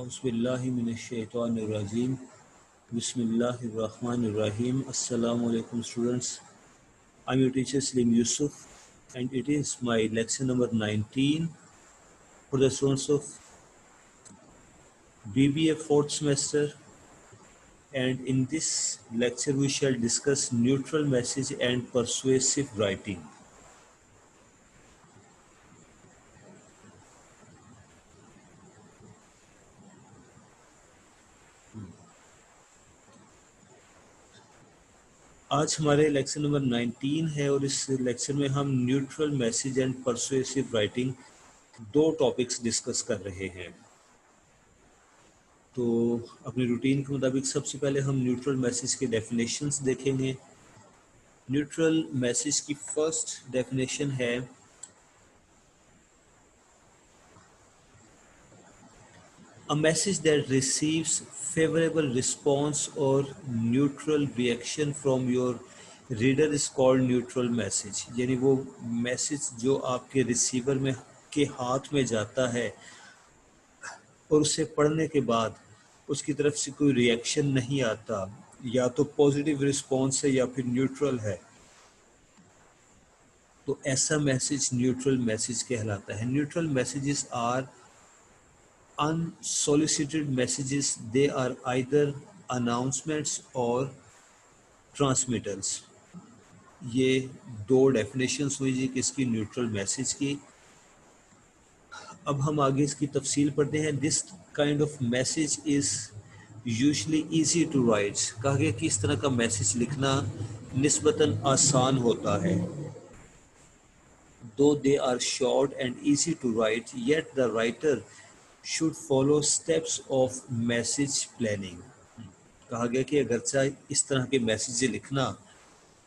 اعوذ باللہ من الشیطان الرجیم بسم اللہ الرحمن الرحیم السلام علیکم students. I'm your teacher Slim Yusuf and it is my lecture number 19 for the students of BBA 4th semester, and in this lecture we shall discuss neutral message and persuasive writing. آج ہمارے lecture number 19 ہے اور اس lecture میں ہم neutral message and persuasive writing دو topics discuss کر رہے ہیں. تو اپنی روٹین کے مطابق سب سے پہلے ہم نیوٹرل میسیج کے ڈیفینیشنز دیکھیں گے. نیوٹرل میسیج کی فرسٹ ڈیفینیشن ہے A message that receives favorable response or neutral reaction from your reader is called neutral message. یعنی وہ میسیج جو آپ کے ریسیور میں کے ہاتھ میں جاتا ہے اور اسے پڑھنے کے بعد اس کی طرف سے کوئی ریئیکشن نہیں آتا، یا تو پازیٹیو رسپانس ہے یا پھر نیوٹرل ہے، تو ایسا میسیج نیوٹرل میسیج کہلاتا ہے. Neutral messages are unsolicited messages. They are either announcements or transmittals. یہ دو ڈیفینیشنز ہوئی جی کس کی، نیوٹرل میسیج کی. اب ہم آگے اس کی تفصیل پڑھتے ہیں. This kind of message is usually easy to write. کہا گیا کہ اس طرح کا میسیج لکھنا نسبتاً آسان ہوتا ہے. Though they are short and easy to write, yet the writer should follow steps of message planning. کہا گیا کہ اگرچہ اس طرح کے میسیج لکھنا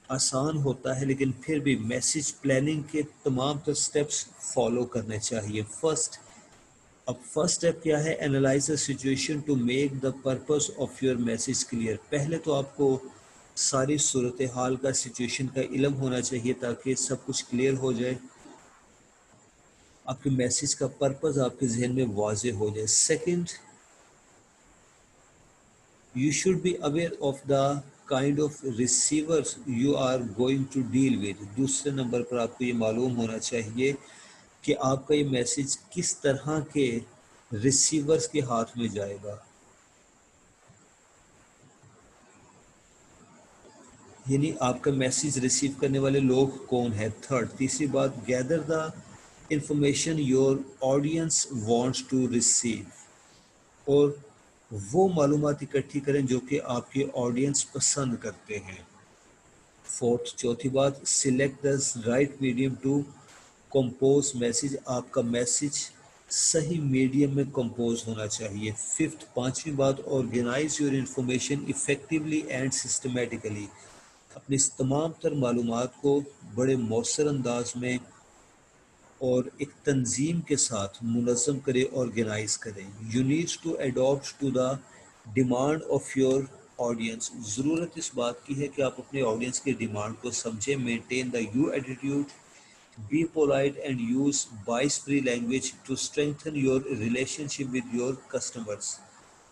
آسان ہوتا ہے لیکن پھر بھی میسیج پلاننگ کے تمام تر سٹیپس فالو کرنے چاہیے. اب فرسٹ سٹیپ کیا ہے؟ Analyze a situation to make the purpose of your message clear. پہلے تو آپ کو ساری صورتحال کا، سچویشن کا علم ہونا چاہیے تاکہ سب کچھ کلیئر ہو جائے، آپ کے میسیج کا پرپز آپ کے ذہن میں واضح ہو جائے. Second, you should be aware of the kind of receivers you are going to deal with. دوسرے نمبر پر آپ کو یہ معلوم ہونا چاہیے کہ آپ کا یہ میسیج کس طرح کے ریسیورس کے ہاتھ میں جائے گا، یعنی آپ کا میسیج ریسیو کرنے والے لوگ کون ہیں. تھرڈ، تیسری بات، gather the information your audience wants to receive. اور وہ معلومات اکٹھی کریں جو کہ آپ کے آڈینس پسند کرتے ہیں. فورتھ، چوتھی بات، select the right medium to compose message. آپ کا میسیج صحیح میڈیم میں کمپوز ہونا چاہیے. ففتھ، پانچویں بات، organize your information effectively and systematically. اپنی اس تمام تر معلومات کو بڑے مؤثر انداز میں اور ایک تنظیم کے ساتھ منظم کرے، آرگنائز کرے. You need to adapt to the demand of your audience. ضرورت اس بات کی ہے کہ آپ اپنے آڈینس کے ڈیمانڈ کو سمجھیں. Maintain the you attitude, be polite and use bias free language to strengthen your relationship with your customers.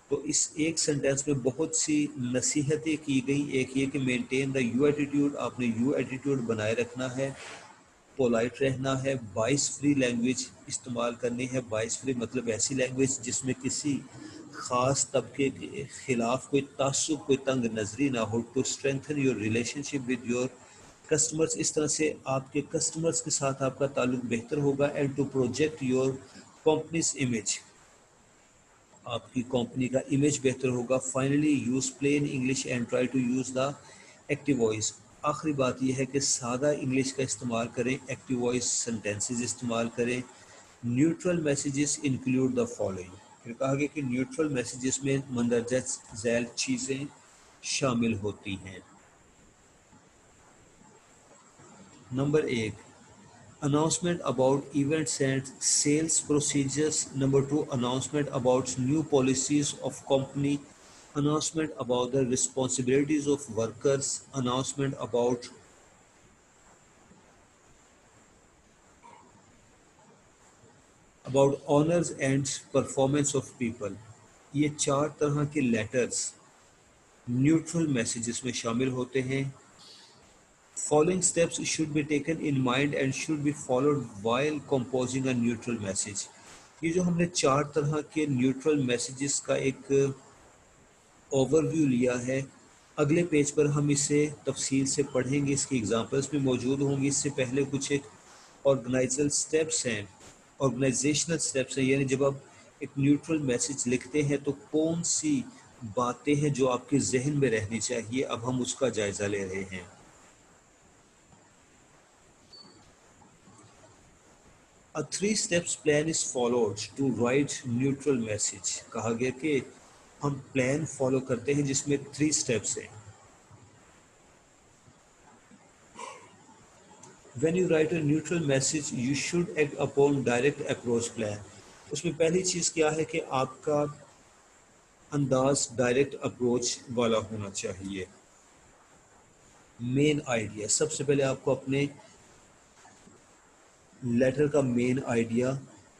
تو اس ایک سینٹینس میں بہت سی نصیحتیں کی گئی. ایک یہ کہ مینٹین دا یو ایٹیٹیوڈ، آپ نے یو ایٹیٹیوڈ بنائے رکھنا ہے، پولائٹ رہنا ہے، وائس فری لینگویج استعمال کرنی ہے. وائس فری مطلب ایسی لینگویج جس میں کسی خاص طبقے کے خلاف کوئی تعصب، کوئی تنگ نظری نہ ہو. To strengthen your relationship with your customers, اس طرح سے آپ کے کسٹمرس کے ساتھ آپ کا تعلق بہتر ہوگا. And to project your company's image, آپ کی کمپنی کا امیج بہتر ہوگا. Finally use plain English and try to use the active voice. آخری بات یہ ہے کہ سادہ انگلش کا استعمال کریں، ایکٹیو وائس سینٹینسز استعمال کریں. Neutral messages include the following. پھر کہا گیا کہ نیوٹرل میسیجز میں مندرجہ ذیل چیزیں شامل ہوتی ہیں. Number 1، announcement about events and sales procedures. Number 2, announcement about new policies of company. Announcement about the responsibilities of workers. Announcement about honors and performance of people. یہ چار طرح کے لیٹرز نیوٹرل میسیجز میں شامل ہوتے ہیں. Following steps should be taken in mind and should be followed while composing a neutral message. یہ جو ہم نے چار طرح کے نیوٹرل میسیجز کا ایک اوور ویو لیا ہے، اگلے پیج پر ہم اسے تفصیل سے پڑھیں گے، اس کی ایگزامپلس بھی موجود ہوں گی. اس سے پہلے کچھ ایک آرگنائزیشنل سٹیپس ہیں، یعنی جب آپ ایک نیوٹرل میسیج لکھتے ہیں تو کون سی باتیں ہیں جو آپ کے ذہن میں رہنی چاہیے، اب ہم اس کا جائزہ لے رہے ہیں. A three steps plan is followed to write neutral message. کہا گیا کہ ہم پلان فالو کرتے ہیں جس میں 3 steps ہیں. When you write a neutral message, you should act upon direct approach plan. اس میں پہلی چیز کیا ہے کہ آپ کا انداز ڈائریکٹ اپروچ والا ہونا چاہیے. مین آئیڈیا، سب سے پہلے آپ کو اپنے لیٹر کا مین آئیڈیا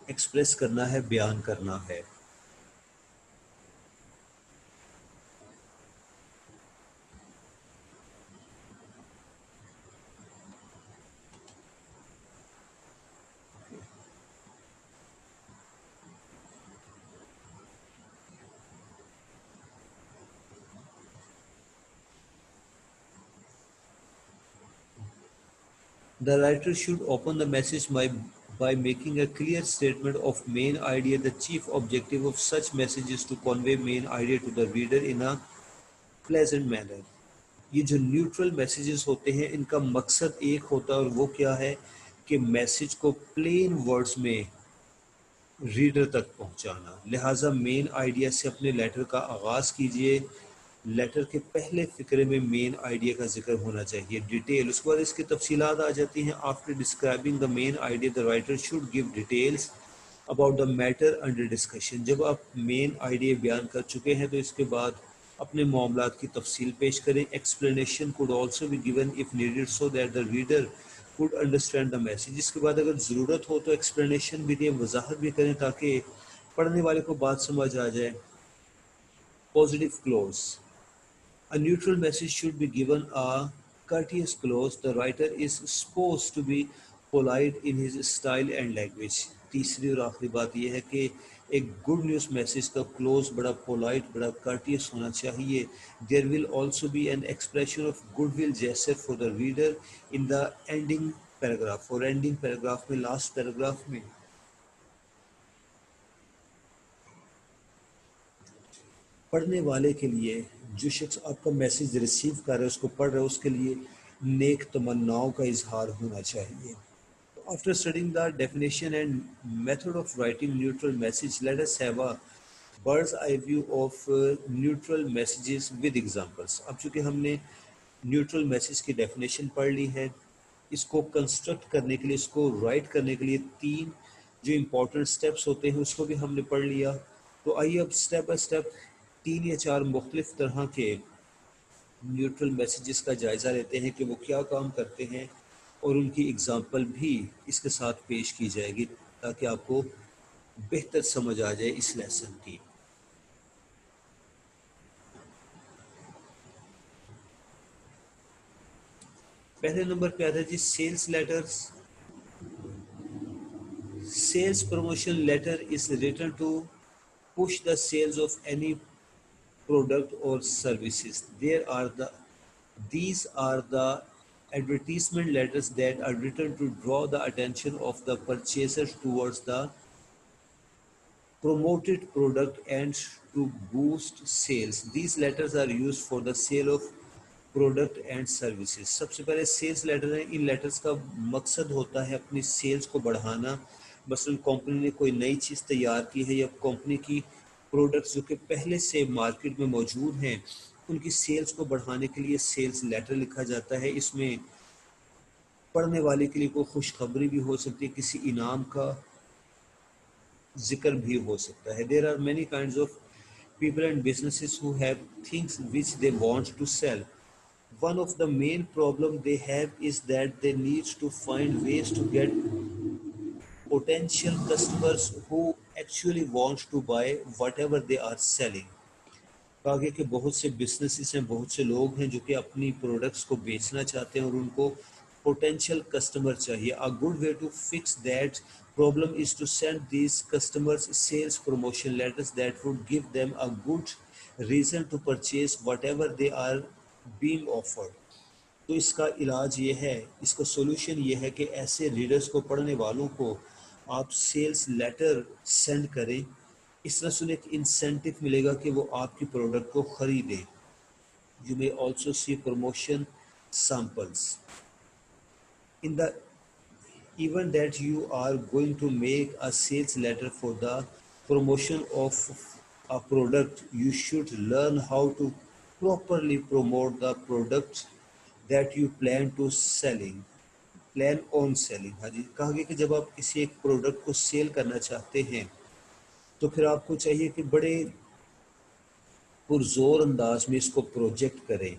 ایکسپریس کرنا ہے، بیان کرنا ہے. The writer should open the message by making a clear statement of main idea. The chief objective of such message is to convey main idea to the reader in a pleasant manner. یہ جو neutral messages ہوتے ہیں ان کا مقصد ایک ہوتا ہے، اور وہ کیا ہے کہ میسیج کو پلین ورڈز میں ریڈر تک پہنچانا. لہٰذا مین آئیڈیا سے اپنے لیٹر کا آغاز کیجئے. لیٹر کے پہلے فقرے میں مین آئیڈیا کا ذکر ہونا چاہیے، ڈیٹیل، اس کے بعد اس کی تفصیلات آ جاتی ہیں. After describing the main idea the writer should give details about the matter under discussion. جب آپ مین آئیڈیا بیان کر چکے ہیں تو اس کے بعد اپنے معاملات کی تفصیل پیش کریں. Explanation could also be given if needed so that the reader could understand the message. اس کے بعد اگر ضرورت ہو تو ایکسپلینیشن بھی دیں، وضاحت بھی کریں تاکہ پڑھنے والے کو بات سمجھ آ جائے. Positive close. A neutral message should be given a courteous close. The writer is supposed to be polite in his style and language. تیسری اور آخری بات یہ ہے کہ ایک گڈ نیوز میسیج کا کلوز بڑا پولائٹ، بڑا کارٹیس ہونا چاہیے. There will also be an expression of goodwill gesture for the reader in the ending paragraph. اور ending paragraph میں، لاسٹ پیراگراف میں پڑھنے والے کے لیے، جو شخص آپ کا میسیج ریسیو کر رہا ہے، اس کو پڑھ رہا ہے، اس کے لیے نیک تمناؤں کا اظہار ہونا چاہیے. After studying the definition and method of writing neutral message, let us have a bird's eye view of neutral messages with examples. اب چونکہ ہم نے نیوٹرل میسیج کی ڈیفینیشن پڑھ لی ہے، اس کو کنسٹرکٹ کرنے کے لیے، اس کو رائٹ کرنے کے لیے 3 جو امپورٹنٹ سٹیپس ہوتے ہیں اس کو بھی ہم نے پڑھ لیا. تو آئیے اب سٹیپ بائی سٹیپ 3 یا 4 مختلف طرح کے نیوٹرل میسیجز کا جائزہ لیتے ہیں کہ وہ کیا کام کرتے ہیں، اور ان کی اگزامپل بھی اس کے ساتھ پیش کی جائے گی تاکہ آپ کو بہتر سمجھ آ جائے اس لیسن کی. پہلے نمبر پہ آتا ہے جی sales letters. Sales promotion letter is written to push the sales of any product or services. These are the advertisement letters that are written to draw the attention of the purchaser towards the promoted product and to boost sales. These letters are used for the sale of product and services. سب سے پہلے sales letter ہیں. ان letters کا مقصد ہوتا ہے اپنی sales کو بڑھانا. مثلا کمپنی نے کوئی نئی چیز تیار کی ہے یا کمپنی کی پروڈکٹس جو کہ پہلے سے مارکیٹ میں موجود ہیں ان کی سیلز کو بڑھانے کے لیے سیلز لیٹر لکھا جاتا ہے. اس میں پڑھنے والے کے لیے کوئی خوشخبری بھی ہو سکتی ہے، کسی انعام کا ذکر بھی ہو سکتا ہے. There are many kinds of people and businesses who have things which they want to sell. One of the main problem they have is that they need to find ways to get potential customers who actually wants to buy whatever they are selling. کہا گیا کہ بہت سے businesses ہیں، بہت سے لوگ ہیں جو کہ اپنی پروڈکٹس کو بیچنا چاہتے ہیں اور ان کو پوٹینشیل کسٹمر چاہیے. A good way to fix that problem is to send these customers sales promotion letters that would give them a good reason to purchase whatever they are being offered. تو اس کا علاج یہ ہے، اس کا solution یہ ہے کہ ایسے ریڈرز کو، پڑھنے والوں کو آپ سیلز لیٹر سینڈ کریں. اس طرح سے انہیں ایک انسینٹیو ملے گا کہ وہ آپ کی پروڈکٹ کو خریدیں. You may also see promotion samples. In the event that you are going to make a sales letter for the promotion of a product, you should learn how to properly promote the product that you plan to selling. Plan on selling. ہاں جی، کہا گیا کہ جب آپ کسی ایک product کو سیل کرنا چاہتے ہیں تو پھر آپ کو چاہیے کہ بڑے پرزور انداز میں اس کو پروجیکٹ کریں.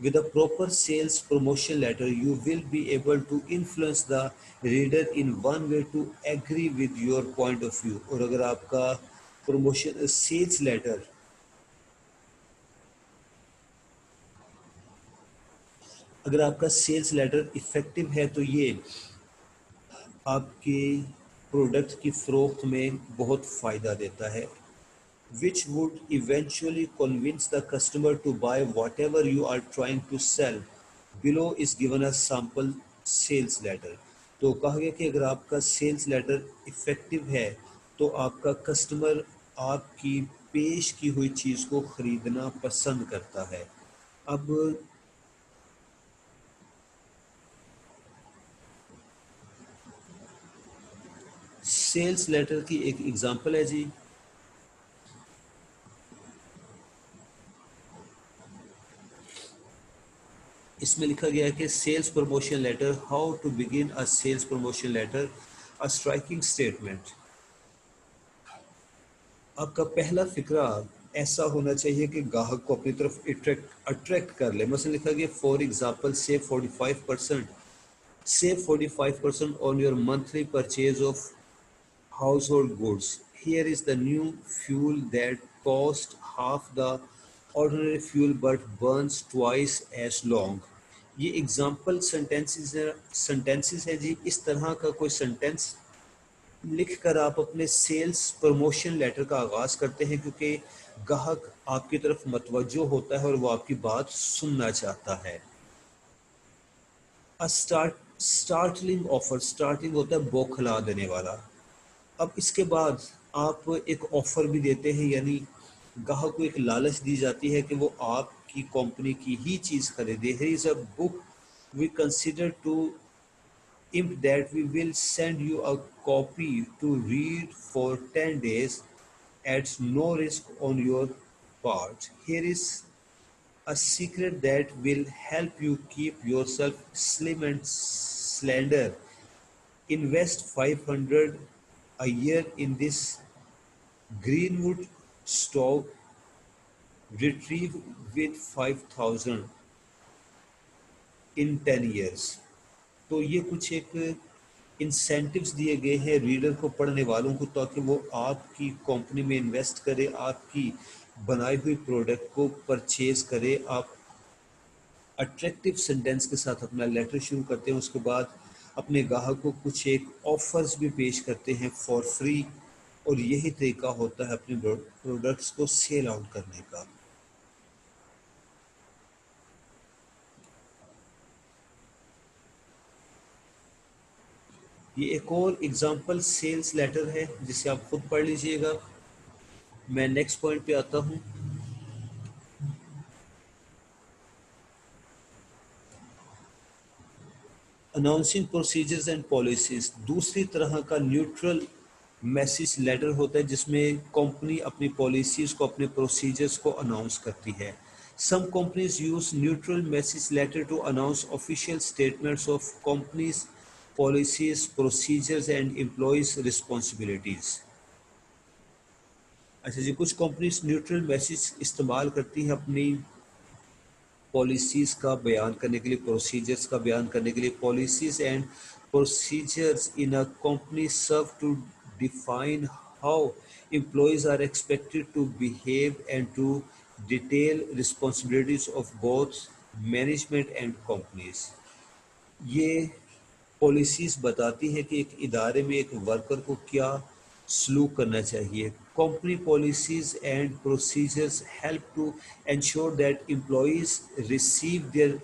With a proper sales promotion letter, you will be able to influence the reader in one way to agree with your point of view. اور اگر آپ کا پروموشن سیلز لیٹر اگر آپ کا سیلز لیٹر افیکٹو ہے تو یہ آپ کے پروڈکٹ کی فروخت میں بہت فائدہ دیتا ہے. which would eventually convince the customer to buy whatever you are trying to sell. Below is given a sample sales letter. تو کہا گیا کہ اگر آپ کا سیلز لیٹر افیکٹو ہے تو آپ کا کسٹمر آپ کی پیش کی ہوئی چیز کو خریدنا پسند کرتا ہے. اب سیلز لیٹر کی ایک ایگزامپل ہے جی. اس میں لکھا گیا ہے کہ sales promotion letter, how to begin a sales promotion letter, a striking statement. آپ کا پہلا فقرہ ایسا ہونا چاہیے کہ گاہک کو اپنی طرف اٹریکٹ کر لے. مثلا لکھا گیا for example save 45% save 45% on your monthly purchase of household goods. Here is the new fuel that costs half the ordinary fuel but burns twice as long. یہ ایگزامپل سنٹینسز ہیں جی. اس طرح کا کوئی سنٹینس لکھ کر آپ اپنے سیلز پروموشن لیٹر کا آغاز کرتے ہیں کیونکہ گاہک آپ کی طرف متوجہ ہوتا ہے اور وہ آپ کی بات سننا چاہتا ہے. اسٹارٹلنگ آفر، اسٹارٹنگ ہوتا ہے بوکھلا دینے والا. اب اس کے بعد آپ ایک آفر بھی دیتے ہیں، یعنی گاہک کو ایک لالچ دی جاتی ہے کہ وہ آپ کی کمپنی کی ہی چیز خریدے. Here is a book we consider to imp that we will send you a copy to read for 10 days at no risk on your part. Here is a secret that will help you keep yourself slim and slender. Invest 500 a year in this Greenwood stock. Retrieve with 5,000 in 10 years. تو یہ کچھ ایک incentives دیے گئے ہیں reader کو، پڑھنے والوں کو، تاکہ وہ آپ کی کمپنی میں انویسٹ کرے، آپ کی بنائی ہوئی پروڈکٹ کو پرچیز کرے. آپ اٹریکٹیو سینٹینس کے ساتھ اپنا لیٹر شروع کرتے ہیں، اس کے بعد اپنے گاہک کو کچھ ایک آفرز بھی پیش کرتے ہیں فار فری، اور یہی طریقہ ہوتا ہے اپنے پروڈکٹس کو سیل آؤٹ کرنے کا. یہ ایک اور ایگزامپل سیلز لیٹر ہے جسے آپ خود پڑھ لیجئے گا. میں نیکسٹ پوائنٹ پہ آتا ہوں. Announcing procedures and policies. دوسری طرح کا نیوٹرل میسیج لیٹر ہوتا ہے جس میں کمپنی اپنی پالیسیز کو، اپنے پروسیجرز کو اناؤنس کرتی ہے. Some companies use neutral message letter to announce official statements of companies, policies, procedures and employees' responsibilities. اچھا جی، کچھ کمپنیز نیوٹرل میسیج استعمال کرتی ہیں اپنی پالیسیز کا بیان کرنے کے لیے، پروسیجرز کا بیان کرنے کے لیے. Policies and procedures in a company serve to define how employees are expected to behave and to detail responsibilities of both management and companies. یہ پالیسیز بتاتی ہیں کہ ایک ادارے میں ایک ورکر کو کیا سلوک کرنا چاہیے. Company policies and procedures help to ensure that employees receive their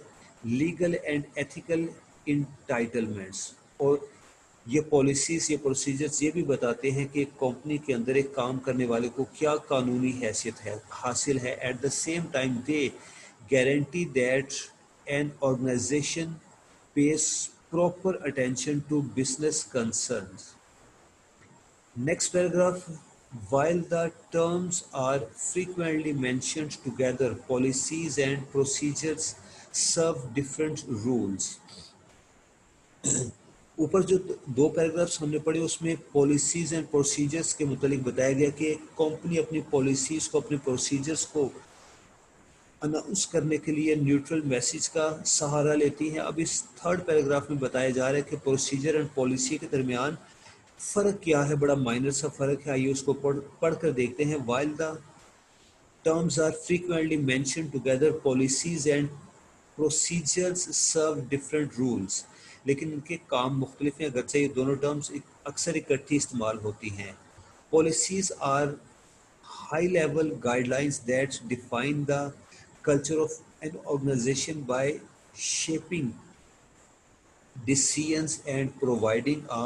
legal and ethical entitlements. اور یہ پالیسیز یہ پروسیجرز یہ بھی بتاتے ہیں کہ ایک کمپنی کے اندر ایک کام کرنے والے کو کیا قانونی حیثیت ہے حاصل ہے. At the same time they guarantee that an organization pays proper attention to business concerns. Next paragraph, while the terms are frequently mentioned together, policies and procedures serve different rules. اوپر جو دو پیراگرافس ہم نے پڑھے اس میں policies and procedures کے متعلق بتایا گیا کہ کمپنی اپنی پالیسیز کو اپنے پروسیجرز کو اناؤنس کرنے کے لیے نیوٹرل میسیج کا سہارا لیتی ہیں. اب اس تھرڈ پیراگراف میں بتایا جا رہا ہے کہ پروسیجر اینڈ پالیسی کے درمیان فرق کیا ہے. بڑا مائنر سا فرق ہے, آئیے اس کو پڑھ کر دیکھتے ہیں. while the terms are frequently mentioned together, policies and procedures serve different rules. لیکن ان کے کام مختلف ہیں اگرچہ یہ دونوں ٹرمز اکثر اکٹھی استعمال ہوتی ہیں. Policies are high level guidelines that define the culture of an organization by shaping decisions and providing a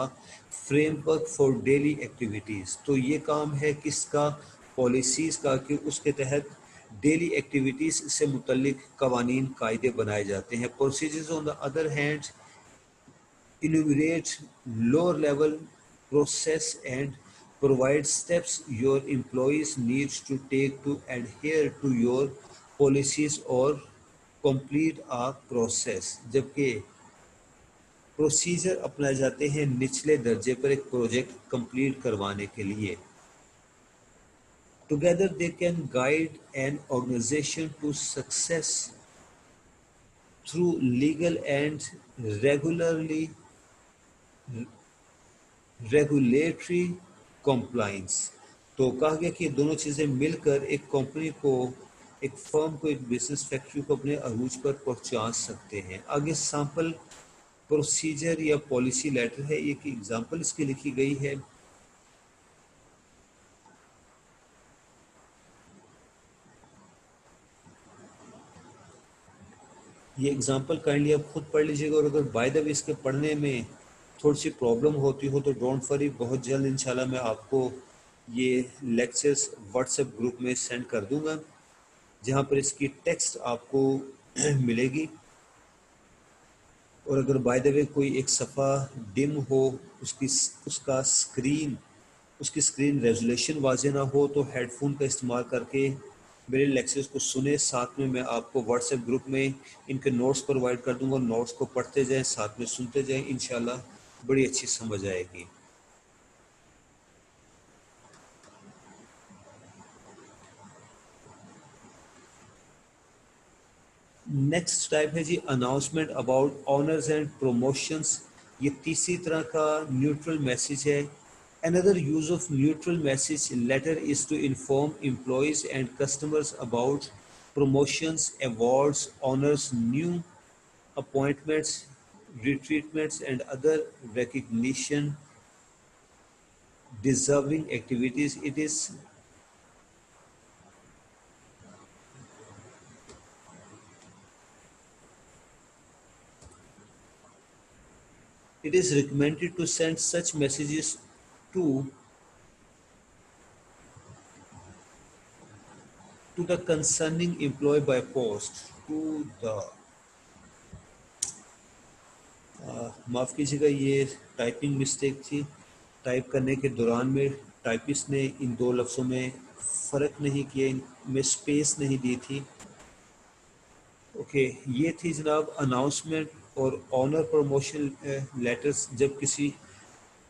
framework for daily activities. تو یہ کام ہے کس کا؟ پالیسیز کا, کہ اس کے تحت ڈیلی ایکٹیویٹیز سے متعلق قوانین قاعدے بنائے جاتے ہیں. Procedures on the other hand enumerate lower level process and provide steps your employees need to take to adhere to your policies or complete a process. جبکہ پروسیجر اپنائے جاتے ہیں نچلے درجے پر ایک پروجیکٹ کمپلیٹ کروانے کے لیے. Together they can guide an organization to success through legal and regulatory compliance. تو کہا گیا کہ یہ دونوں چیزیں مل کر ایک کمپنی کو, ایک فرم کو, ایک بزنس فیکٹری کو اپنے عروج پر پہنچا سکتے ہیں. آگے سیمپل پروسیجر یا پالیسی لیٹر ہے, ایک ایگزامپل اس کی لکھی گئی ہے. یہ ایگزامپل کائنڈلی آپ خود پڑھ لیجیے گا, اور اگر بائی دا وے اس کے پڑھنے میں تھوڑی سی پرابلم ہوتی ہو تو ڈونٹ وری, بہت جلد انشاءاللہ میں آپ کو یہ لیکچرز واٹس ایپ گروپ میں سینڈ کر دوں گا جہاں پر اس کی ٹیکسٹ آپ کو ملے گی. اور اگر بائی دا وے کوئی ایک صفحہ ڈم ہو, اس کی اسکرین ریزولیشن واضح نہ ہو تو ہیڈ فون کا استعمال کر کے میرے لیکچرز کو سنیں. ساتھ میں آپ کو واٹس ایپ گروپ میں ان کے نوٹس پرووائڈ کر دوں گا, نوٹس کو پڑھتے جائیں, ساتھ میں سنتے جائیں, انشاءاللہ بڑی اچھی سمجھ آئے گی. نیکسٹ ٹائپ ہے جی announcement about honours and promotions. یہ تیسری طرح کا نیوٹرل میسیج ہے. Another use of neutral message letter is to inform employees and customers about promotions, awards, honors, new appointments, retreatments, and other recognition deserving activities. It is recommended to send such messages to the concerning employee by post. معاف کیجیے گا, یہ typing mistake تھی. Type کرنے کے دوران میں typist نے ان دو لفظوں میں فرق نہیں کیا, ان میں اسپیس نہیں دی تھی. اوکے, یہ تھی جناب اناؤنسمنٹ اور آنر پروموشن لیٹرز. جب کسی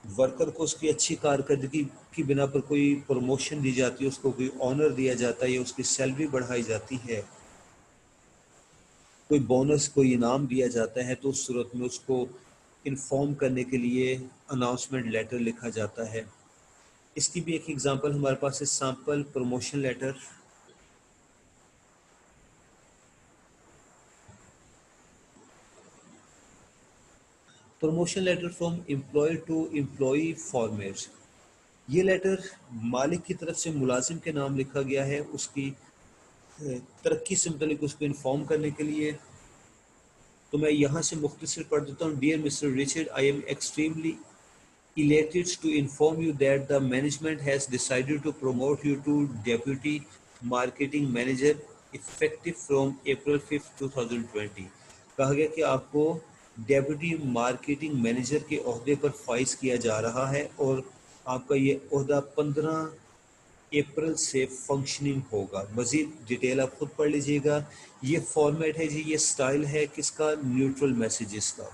ورکر کو اس کی اچھی کارکردگی کی بنا پر کوئی پروموشن دی جاتی ہے, اس کو کوئی آنر دیا جاتا ہے یا اس کی سیلری بڑھائی جاتی ہے, کوئی بونس, کوئی انعام دیا جاتا ہے, تو اس صورت میں اس کو انفارم کرنے کے لیے اناؤنسمنٹ لیٹر لکھا جاتا ہے. اس کی بھی ایک ایگزامپل ہمارے پاس ہے، sample promotion letter. Promotion letter from employee to employee format. یہ لیٹر مالک کی طرف سے ملازم کے نام لکھا گیا ہے اس کی ترقی سے متعلق اس کو انفارم کرنے کے لیے. تو میں یہاں سے مختصر پڑھ دیتا ہوں. Dear mister Richard, I am extremely elated to inform you that the management has decided to promote you to deputy marketing manager effective from April 5th 2020. کہا گیا کہ آپ کو ڈیپوٹی مارکیٹنگ مینیجر کے عہدے پر فائز کیا جا رہا ہے اور آپ کا یہ عہدہ 15 اپریل سے فنکشننگ ہوگا. مزید ڈیٹیل آپ خود پڑھ لیجئے گا. یہ فارمیٹ ہے جی، یہ سٹائل ہے کس کا؟ نیوٹرل میسیجز کا.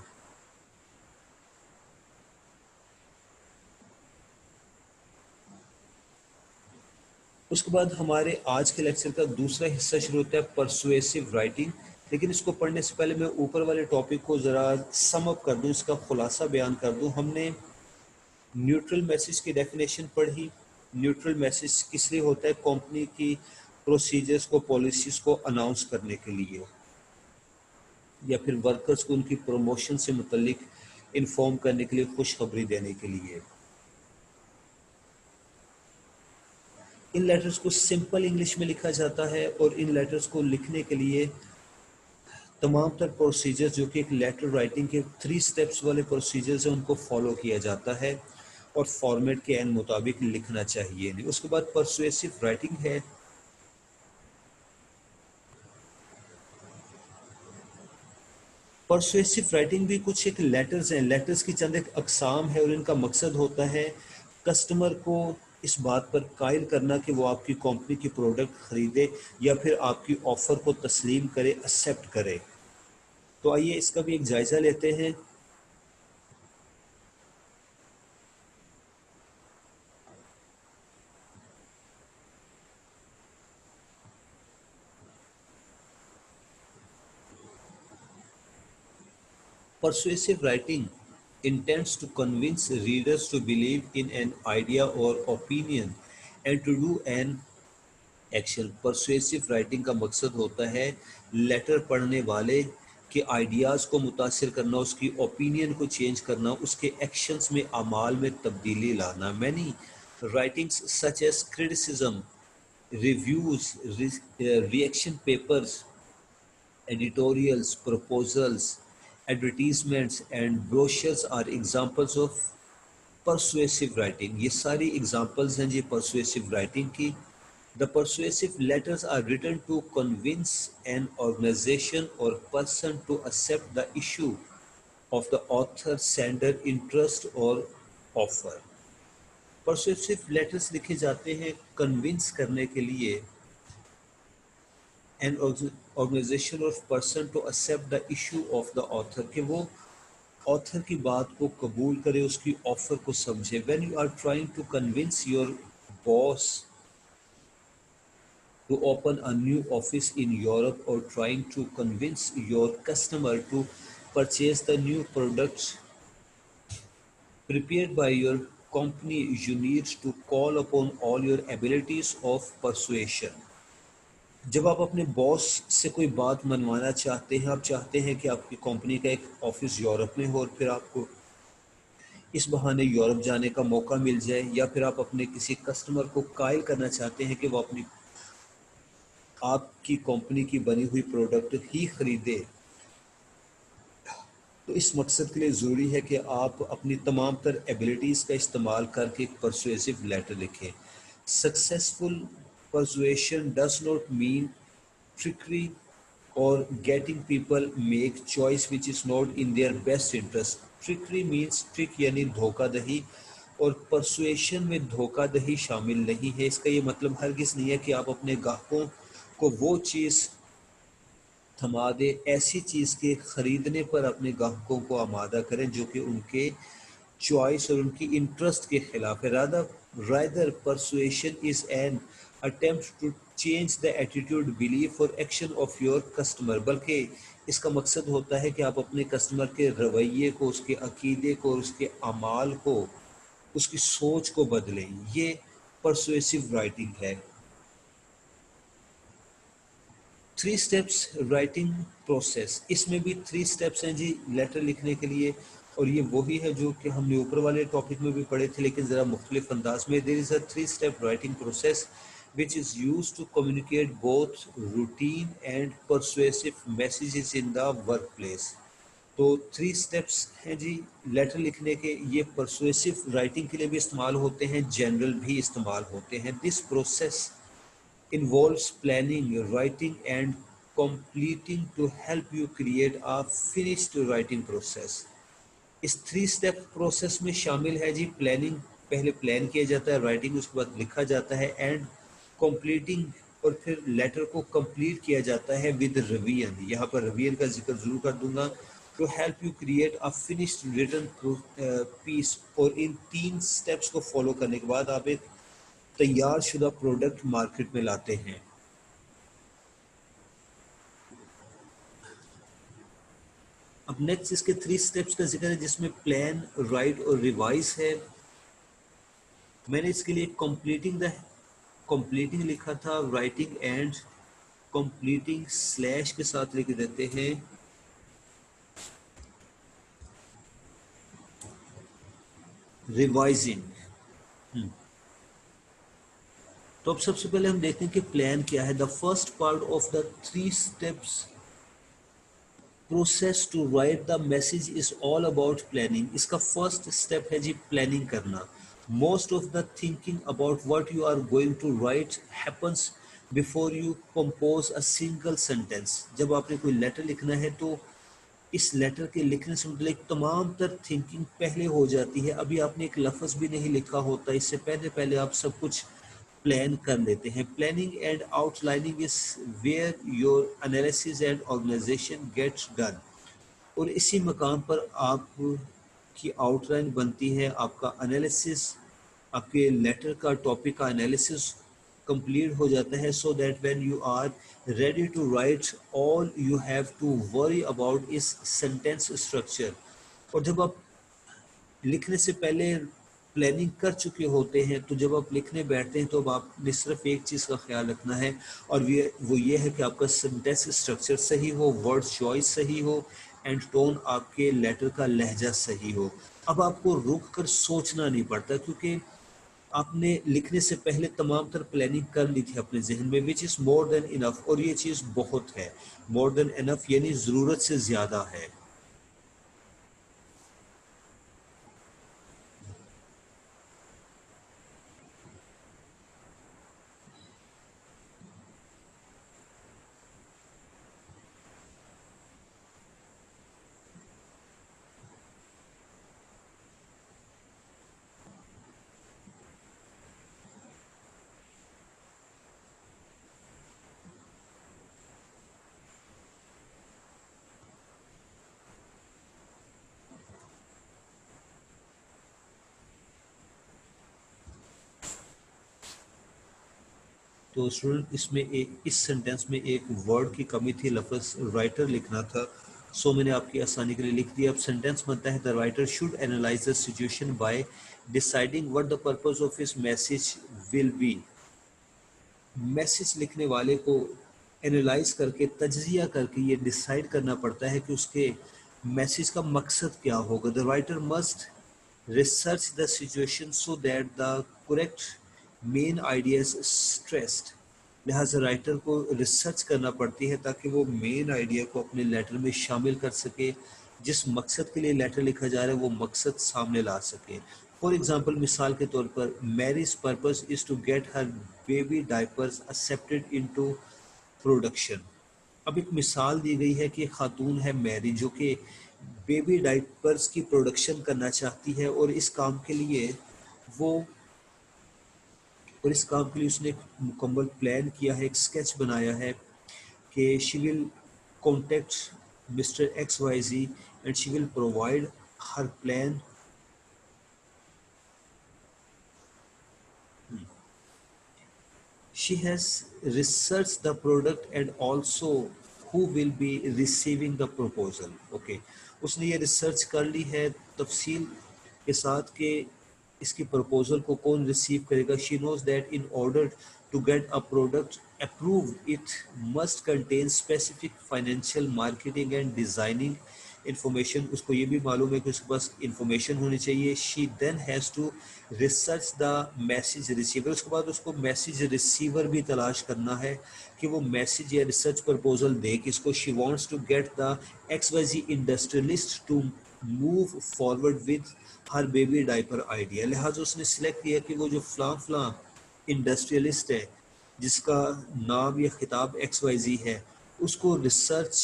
اس کے بعد ہمارے آج کے لیکچر کا دوسرا حصہ شروع ہوتا ہے پرسویسو رائٹنگ. لیکن اس کو پڑھنے سے پہلے میں اوپر والے ٹاپک کو ذرا سم اپ کر دوں، اس کا خلاصہ بیان کر دوں. ہم نے نیوٹرل میسیج کی ڈیفینیشن پڑھی. نیوٹرل میسیج کس لیے ہوتا ہے؟ کمپنی کی پروسیجرز کو، پالیسیز کو اناؤنس کرنے کے لیے، یا پھر ورکرز کو ان کی پروموشن سے متعلق انفارم کرنے کے لیے، خوشخبری دینے کے لیے. ان لیٹرز کو سمپل انگلش میں لکھا جاتا ہے، اور ان لیٹرز کو لکھنے کے لیے تمام تر پروسیجرز جو کہ ایک لیٹر رائٹنگ کے 3 سٹیپس والے پروسیجرز ہیں ان کو فالو کیا جاتا ہے، اور فارمیٹ کے عین مطابق لکھنا چاہیے. اس کے بعد پرسویسو رائٹنگ ہے. پرسویسو رائٹنگ بھی کچھ ایک لیٹرز ہیں، لیٹرز کی چند ایک اقسام ہے، اور ان کا مقصد ہوتا ہے کسٹمر کو اس بات پر قائل کرنا کہ وہ آپ کی کمپنی کی پروڈکٹ خریدے یا پھر آپ کی آفر کو تسلیم کرے، ایکسیپٹ کرے. تو آئیے اس کا بھی ایک جائزہ لیتے ہیں. Persuasive writing intends to convince readers to believe in an idea or opinion and to do an action. Persuasive writing کا مقصد ہوتا ہے لیٹر پڑھنے والے کے آئیڈیاز کو متاثر کرنا، اس کی اوپینین کو چینج کرنا، اس کے ایکشنز میں، اعمال میں تبدیلی لانا. Many writings such as criticism, reviews, reaction papers, editorials, proposals, advertisements and brochures are examples of persuasive writing. یہ ساری examples ہیں جی persuasive writing کی. The persuasive letters are written to convince an organization or person to accept the issue of the author, sender, interest or offer. Persuasive letters لکھے جاتے ہیں convince کرنے کے لیے an organization or person to accept the issue of the author، کہ وہ author کی بات کو قبول کرے، اس کی آفر کو سمجھے. When you are trying to convince your boss to open a new office in Europe or trying to convince your customer to purchase the new products prepared by your company, you need to call upon all your abilities of persuasion. جب آپ اپنے باس سے کوئی بات منوانا چاہتے ہیں، آپ چاہتے ہیں کہ آپ کی کمپنی کا ایک آفس یورپ میں ہو اور پھر آپ کو اس بہانے یورپ جانے کا موقع مل جائے، یا پھر آپ اپنے کسی کسٹمر کو قائل کرنا چاہتے ہیں کہ وہ اپنی آپ کی کمپنی کی بنی ہوئی پروڈکٹ ہی خریدے، تو اس مقصد کے لیے ضروری ہے کہ آپ اپنی تمام تر ایبلٹیز کا استعمال کر کے ایک پرسویسو لیٹر لکھیں. Successful persuasion does not mean trickery or getting people make choice which is not in their best interest. Trickery means trick یعنی دھوکہ دہی، اور persuasion میں دھوکہ دہی شامل نہیں ہے. اس کا یہ مطلب ہرگز نہیں ہے کہ آپ اپنے گاہکوں کو وہ چیز تھما دے، ایسی چیز کے خریدنے پر اپنے گاہکوں کو آمادہ کریں جو کہ ان کے چوائس اور ان کی انٹرسٹ کے خلاف ہے. rather persuasion is an attempt to change the attitude, belief or action of your customer. بلکہ اس کا مقصد ہوتا ہے کہ آپ اپنے کسٹمر کے رویے کو، اس کے عقیدے کو اور اس کے اعمال کو اس کی سوچ کو بدلیں. یہ پرسویسو رائٹنگ ہے. 3 اسٹیپس رائٹنگ پروسیس. اس میں بھی 3 اسٹیپس ہیں جی لیٹر لکھنے کے لیے, اور یہ وہی ہے جو کہ ہم نے اوپر والے ٹاپک میں بھی پڑھے تھے لیکن ذرا مختلف انداز میں. دیر از اے 3 step writing process which is used to communicate both routine and persuasive messages in the workplace. تو 3 اسٹیپس ہیں جی لیٹر لکھنے کے. یہ پرسویسو رائٹنگ کے لیے بھی استعمال ہوتے ہیں, جنرل بھی استعمال ہوتے ہیں. This process involves planning, writing and completing to help you create a finished writing process. اس 3 اسٹیپ پروسیس میں شامل ہے جی پلاننگ, پہلے پلان کیا جاتا ہے, رائٹنگ اس کے بعد لکھا جاتا ہے, اینڈ کمپلیٹنگ اور پھر لیٹر کو کمپلیٹ کیا جاتا ہے ود ریویژن. یہاں پر ریویژن کا ذکر ضرور کر دوں گا. To help you create a finished written piece. اور ان 3 اسٹیپس کو فالو کرنے کے بعد آپ ایک تیار شدہ پروڈکٹ مارکیٹ میں لاتے ہیں. اب نیکسٹ اس کے 3 اسٹیپس کا ذکر ہے جس میں پلان, رائٹ اور ریوائز ہے. میں نے اس کے لیے کمپلیٹنگ لکھا تھا, رائٹنگ اینڈ کمپلیٹنگ سلیش کے ساتھ لکھ دیتے ہیں ریوائزنگ. تو اب سب سے پہلے ہم دیکھتے ہیں کہ پلان کیا ہے. The first part of the 3 steps process to write the message is all about planning. اس کا فرسٹ اسٹیپ ہے جی پلاننگ کرنا. Most of the thinking about what you are going to write happens before you compose a single sentence. جب آپ نے کوئی letter لکھنا ہے تو اس لیٹر کے لکھنے سے متعلق تمام تر تھنکنگ پہلے ہو جاتی ہے. ابھی آپ نے ایک لفظ بھی نہیں لکھا ہوتا, اس سے پہلے آپ سب کچھ پلان کر لیتے ہیں. Planning and outlining is where your analysis and organization gets done. اور اسی مقام پر آپ کی آؤٹ لائن بنتی ہے, آپ کا انالیسس, آپ کے لیٹر کا ٹاپک کا انالیسس کمپلیٹ ہو جاتا ہے. So that when you are ready to write all you have to worry about is sentence structure. اور جب آپ لکھنے سے پہلے پلاننگ کر چکے ہوتے ہیں تو جب آپ لکھنے بیٹھتے ہیں تو اب آپ نے صرف ایک چیز کا خیال رکھنا ہے, اور وہ یہ ہے کہ آپ کا سینٹینس اسٹرکچر صحیح ہو, ورڈ چوائس صحیح ہو, اینڈ ٹون آپ کے لیٹر کا لہجہ صحیح ہو. اب آپ کو رک کر سوچنا نہیں پڑتا کیونکہ آپ نے لکھنے سے پہلے تمام تر پلاننگ کر لی تھی اپنے ذہن میں, وچ از مور دین انف. اور یہ چیز بہت ہے, مور دین انف یعنی ضرورت سے زیادہ ہے. تو اسٹوڈنٹ اس سینٹینس میں ایک ورڈ کی کمی تھی, لفظ رائٹر لکھنا تھا. سو میں نے آپ کی آسانی کے لیے لکھ دیا. اب سینٹینس بنتا ہے the writer should analyze the situation by deciding what the purpose of his message will be. Message لکھنے والے کو اینالائز کر کے, تجزیہ کر کے یہ ڈیسائیڈ کرنا پڑتا ہے کہ اس کے میسج کا مقصد کیا ہوگا. The writer must research the situation so that the correct main ideas stressed. لہٰذا رائٹر کو ریسرچ کرنا پڑتی ہے تاکہ وہ مین آئیڈیا کو اپنے لیٹر میں شامل کر سکے, جس مقصد کے لیے لیٹر لکھا جا رہا ہے وہ مقصد سامنے لا سکے. فار ایگزامپل, مثال کے طور پر, Mary's purpose is to get her baby diapers accepted into production. اب ایک مثال دی گئی ہے کہ ایک خاتون ہے میری جو کہ بیبی ڈائپرز کی پروڈکشن کرنا چاہتی ہے, اور اس کام کے لیے اس نے ایک مکمل پلان کیا ہے, ایک اسکیچ بنایا ہے کہ she will contact mister X Y Z and she will provide her plan. She has researched the product and also who will be receiving the proposal. Okay. اس نے یہ ریسرچ کر لی ہے تفصیل کے ساتھ کہ اس کی پروپوزل کو کون ریسیو کرے گا. She knows that in order to get a product approved it must contain specific financial marketing and designing information. اس کو یہ بھی معلوم ہے کہ اس کے پاس انفارمیشن ہونی چاہیے. she then has to research the message receiver. اس کے بعد اس کو میسیج ریسیور بھی تلاش کرنا ہے کہ وہ میسیج یا ریسرچ پرپوزل دے کس کو. she wants to get the XYZ industrialist to move forward with her baby diaper idea. لہٰذا اس نے سلیکٹ کیا کہ وہ جو فلاں فلاں انڈسٹریلسٹ ہے جس کا نام یا خطاب ایکس وائی زی ہے اس کو ریسرچ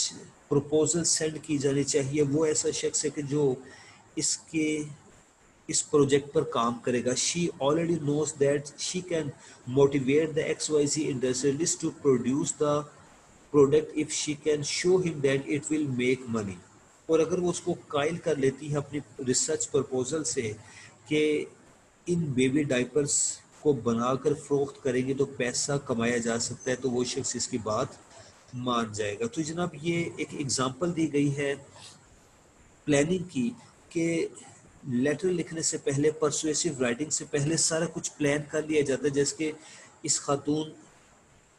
پروپوزل سینڈ کی جانی چاہیے. وہ ایسا شخص ہے کہ جو اس پروجیکٹ پر کام کرے گا. She already knows that she can motivate the X Y Z industrialist to produce the product if she can show him that it will make money. اور اگر وہ اس کو قائل کر لیتی ہے اپنی ریسرچ پرپوزل سے کہ ان بیبی ڈائپرس کو بنا کر فروخت کریں گے تو پیسہ کمایا جا سکتا ہے تو وہ شخص اس کی بات مان جائے گا. تو جناب یہ ایک ایگزامپل دی گئی ہے پلاننگ کی کہ لیٹر لکھنے سے پہلے پرسویسو رائٹنگ سے پہلے سارا کچھ پلان کر لیا جاتا ہے. جیسے کہ اس خاتون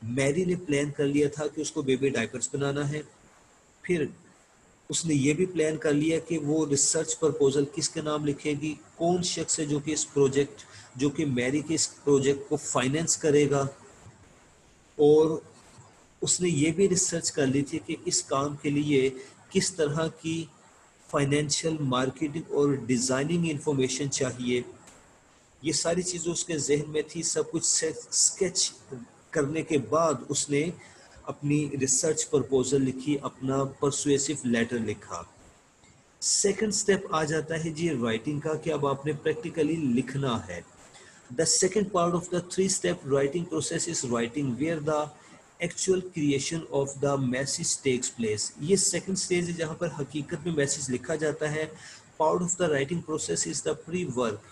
میری نے پلان کر لیا تھا کہ اس کو بیبی ڈائپرس بنانا ہے. پھر اس نے یہ بھی پلان کر لیا کہ وہ ریسرچ پرپوزل کس کے نام لکھے گی, کون شخص ہے جو کہ اس پروجیکٹ جو کہ میری کے اس پروجیکٹ کو فائنینس کرے گا. اور اس نے یہ بھی ریسرچ کر لی تھی کہ اس کام کے لیے کس طرح کی فائنینشیل مارکیٹنگ اور ڈیزائننگ انفارمیشن چاہیے. یہ ساری چیزیں اس کے ذہن میں تھی. سب کچھ سکیچ کرنے کے بعد اس نے اپنی ریسرچ پرپوزل لکھی, اپنا پرسویسو لیٹر لکھا. سیکنڈ سٹیپ آ جاتا ہے جی رائٹنگ کا کہ اب آپ نے پریکٹیکلی لکھنا ہے. The second part of the three-step writing process is writing where the actual creation of the message takes place. یہ second stage ہے جہاں پر حقیقت میں میسیج لکھا جاتا ہے. Part of the writing process is the pre-work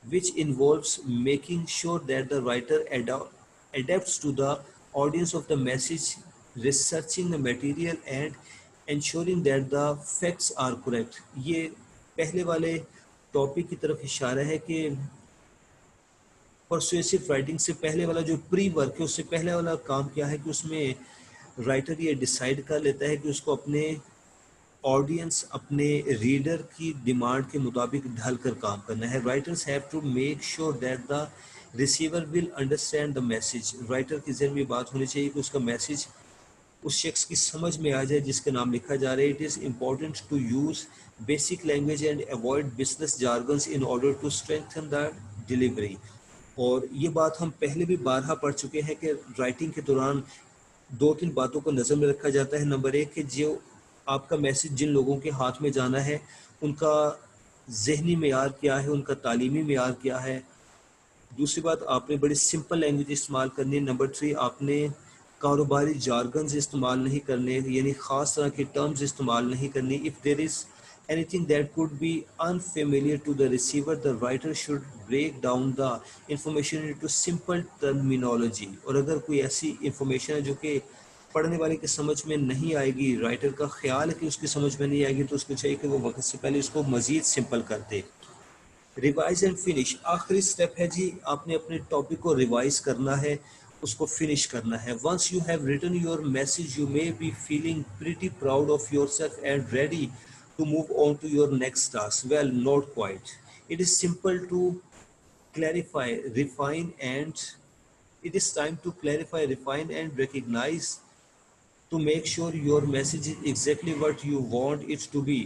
which involves making sure that the writer adapts to the audience of the message, researching the material and ensuring that the facts are correct. یہ پہلے والے topic کی طرف اشارہ ہے کہ persuasive writing سے پہلے والا جو پری ورک ہے اس سے پہلے والا کام کیا ہے کہ اس میں رائٹر یہ ڈیسائیڈ کر لیتا ہے کہ اس کو اپنے آڈینس اپنے ریڈر کی ڈیمانڈ کے مطابق ڈھل کر کام کرنا ہے. Writers have to make sure that the receiver will understand the message. Writer کی ذہن میں بات ہونی چاہیے کہ اس کا میسیج اس شخص کی سمجھ میں آ جائے جس کے نام لکھا جا رہا ہے. It is important to use basic language and avoid business jargons in order to strengthen the delivery. اور یہ بات ہم پہلے بھی بارہا پڑھ چکے ہیں کہ رائٹنگ کے دوران دو تین باتوں کو نظر میں رکھا جاتا ہے. نمبر ایک کہ جو آپ کا میسیج جن لوگوں کے ہاتھ میں جانا ہے ان کا ذہنی معیار کیا ہے, ان کا تعلیمی معیار کیا ہے. دوسری بات آپ نے بڑی سمپل لینگویج استعمال کرنی ہے. نمبر 3 آپ نے کاروباری جارگنز استعمال نہیں کرنے, یعنی خاص طرح کے ٹرمز استعمال نہیں کرنی. If there is anything that could be unfamiliar to the receiver, the writer should break down the information into simple terminology. اور اگر کوئی ایسی انفارمیشن ہے جو کہ پڑھنے والے کی سمجھ میں نہیں آئے گی, رائٹر کا خیال ہے کہ اس کی سمجھ میں نہیں آئے گی, تو اس کو چاہیے کہ وہ وقت سے پہلے اس کو مزید سمپل کر دے. ریوائز اینڈ فنش آخری سٹیپ ہے جی, آپ نے اپنے ٹاپک کو ریوائز کرنا ہے, اس کو فنش کرنا ہے. Once you have written your message you may be feeling pretty proud of yourself and ready to move on to your next task. Well, not quite. It is simple to clarify, refine, and it is time to clarify, refine, and recognize to make sure your message is exactly what you want it to be.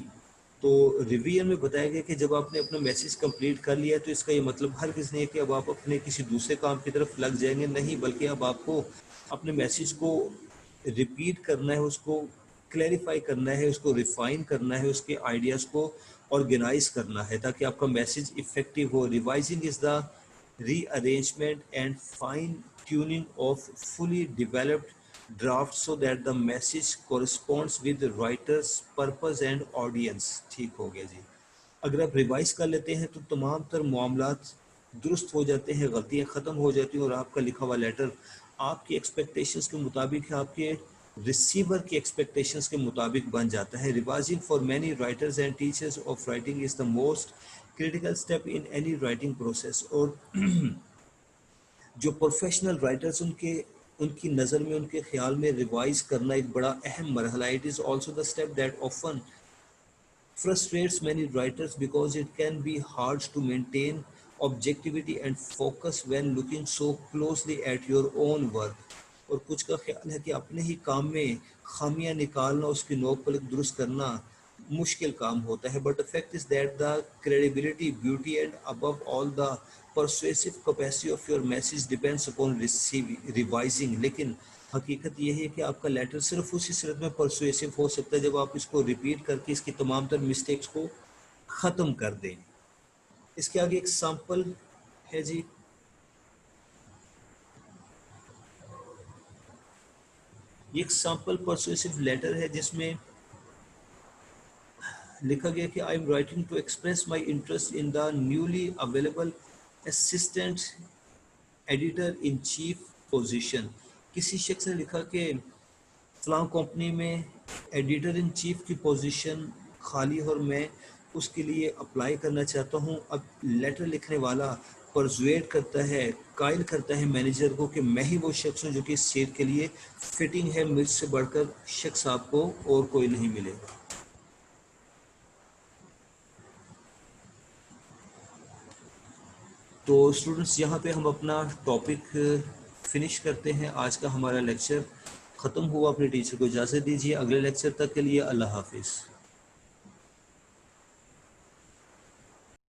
تو revision میں بتایا گیا کہ جب آپ نے اپنا message complete کر لیا تو اس کا یہ مطلب ہر کس نہیں ہے کہ اب آپ اپنے کسی دوسرے کام کی طرف لگ جائیں گے, نہیں, بلکہ اب آپ کو اپنے میسیج کو ریپیٹ کرنا ہے, اس کو کلیریفائی کرنا ہے, اس کو ریفائن کرنا ہے, اس کے آئیڈیاز کو آرگنائز کرنا ہے تاکہ آپ کا میسیج افیکٹو ہو. Revising is the rearrangement and fine tuning of fully developed draft so that the message corresponds with the writer's purpose and audience. ٹھیک ہو گیا جی. اگر آپ ریوائز کر لیتے ہیں تو تمام تر معاملات درست ہو جاتے ہیں, غلطیاں ختم ہو جاتی ہیں اور آپ کا لکھا ہوا لیٹر آپ کی ایکسپیکٹیشنز کے مطابق ہے, آپ کے ریسیور کی ایکسپیکٹیشنز کے مطابق بن جاتا ہے. Revising for many writers and teachers of writing is the most critical step in any writing process. اور جو پروفیشنل رائٹرز ان کی نظر میں، ان کے خیال میں ریوائز کرنا ایک بڑا اہم مرحلہ ہے. It is also the step that often frustrates many writers because it can be hard to maintain objectivity and focus when looking so closely at your own work. اور کچھ کا خیال ہے کہ اپنے ہی کام میں خامیاں نکالنا، اس کی نوک پلک درست کرنا مشکل کام ہوتا ہے. But the fact is that the credibility, beauty and above all the persuasive capacity of your message depends upon revising. لیکن حقیقت یہ ہے کہ آپ کا لیٹر صرف اسی صورت میں پرسویسو ہو سکتا ہے جب آپ اس کو ریپیٹ کر کے اس کی تمام تر مسٹیکس کو ختم کر دیں. اس کے آگے ایک سامپل ہے جی. یہ ایک سامپل پرسویسو لیٹر ہے جس میں لکھا گیا کہ I am writing to express my interest in the newly available assistant editor in chief position. کسی شخص نے لکھا کہ فلاں کمپنی میں ایڈیٹر ان چیف کی پوزیشن خالی ہے اور میں اس کے لیے اپلائی کرنا چاہتا ہوں. اب لیٹر لکھنے والا پرزویٹ کرتا ہے، قائل کرتا ہے مینیجر کو کہ میں ہی وہ شخص ہوں جو کہ اس سیٹ کے لیے فٹنگ ہے، مجھ سے بڑھ کر شخص آپ کو اور کوئی نہیں ملے. تو اسٹوڈنٹس یہاں پہ ہم اپنا ٹاپک فنش کرتے ہیں. آج کا ہمارا لیکچر ختم ہوا. اپنے ٹیچر کو اجازت دیجیے. اگلے لیکچر تک کے لیے اللہ حافظ.